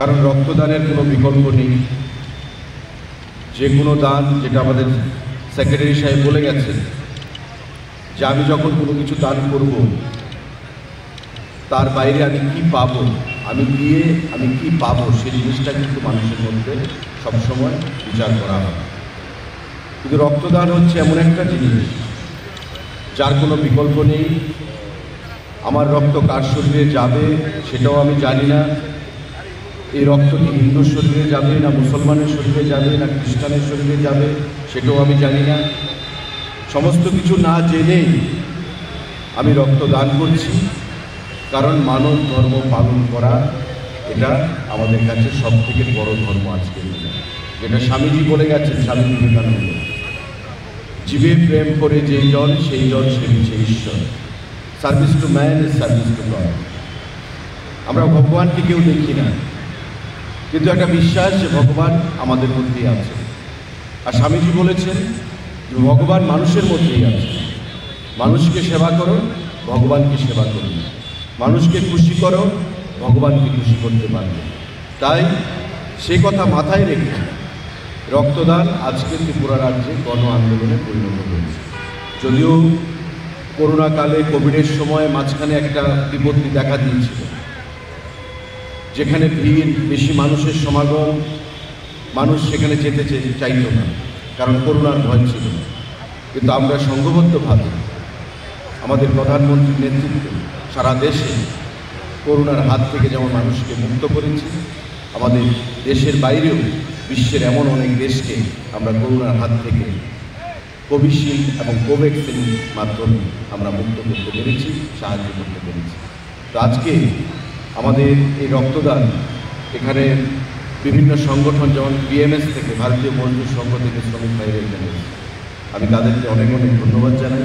কারণ রক্তদানের কোনো বিকল্প নেই। যে কোনো দান, যেটা আমাদের সেক্রেটারি সাহেব বলে গেছেন, যে আমি যখন কোনো কিছু দান করব তার বাইরে আমি কি পাবো, আমি গিয়ে আমি কি পাবো, সেই জিনিসটা কিন্তু মানুষের মধ্যে সবসময় বিচার করা হয়। কিন্তু রক্তদান হচ্ছে এমন একটা জিনিস যার কোনো বিকল্প নেই। আমার রক্ত কার শরীরে যাবে সেটাও আমি জানি না। এই রক্ত কি হিন্দুর শরীরে যাবে, না মুসলমানের শরীরে যাবে, না খ্রিস্টানের শরীরে যাবে, সেটাও আমি জানি না। সমস্ত কিছু না জেনেই আমি রক্ত দান করছি, কারণ মানব ধর্ম পালন করা এটা আমাদের কাছে সব থেকে বড় ধর্ম আজকের দিনে, যেটা স্বামীজি বলে গেছেন, স্বামী বিবেকানন্দ, জীবে প্রেম করে যেই জন সেই জন সেবিছে ঈশ্বর। Service to man is service to god. আমরা ভগবানকে কেউ দেখি না, কিন্তু একটা বিশ্বাস যে ভগবান আমাদের মধ্যেই আছে। আর স্বামীজি বলেছেন যে ভগবান মানুষের মধ্যেই আছে। মানুষকে সেবা করো, ভগবানকে সেবা করো। মানুষকে খুশি করো, ভগবানকে খুশি করতে পারবে। তাই সেই কথা মাথায় রেখে রক্তদান আজকে ত্রিপুরা রাজ্যে গণ আন্দোলনে পরিণত হয়েছে। যদিও করোনাকালে কোভিডের সময় মাঝখানে একটা বিপত্তি দেখা দিয়েছিল, যেখানে ভিড় বেশি, মানুষের সমাগম, মানুষ সেখানে যেতে চাইত না, কারণ করোনার ভয় ছিল। কিন্তু আমরা সংঘবদ্ধভাবে আমাদের প্রধানমন্ত্রীর নেতৃত্বে সারা দেশে করোনার হাত থেকে যেমন মানুষকে মুক্ত করেছি, আমাদের দেশের বাইরেও বিশ্বের এমন অনেক দেশকে আমরা করোনার হাত থেকে কোভিশিল্ড এবং কোভ্যাক্সিন মাধ্যমে আমরা মুক্ত করতে পেরেছি, সাহায্য করতে পেরেছি। তো আজকে আমাদের এই রক্তদান এখানে বিভিন্ন সংগঠন, যেমন বিএমএস থেকে, ভারতীয় মজদুর সংঘ থেকে শ্রমিক ভাইরা এখানে, আমি তাদেরকে অনেক অনেক ধন্যবাদ জানাই।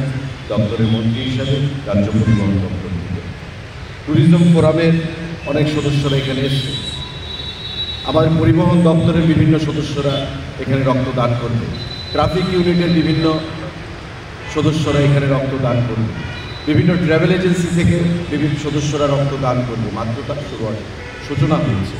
দপ্তরের মন্ত্রী হিসাবে রাজ্য পরিবহন দপ্তর থেকে, ট্যুরিজম ফোরামের অনেক সদস্যরা এখানে এসছে, আমার পরিবহন দপ্তরের বিভিন্ন সদস্যরা এখানে রক্তদান করবে, ট্রাফিক ইউনিটের বিভিন্ন সদস্যরা এখানে রক্তদান করবে, বিভিন্ন ট্রাভেল এজেন্সি থেকে বিভিন্ন সদস্যরা রক্তদান করবে। মাত্র তার সূচনা হয়েছে।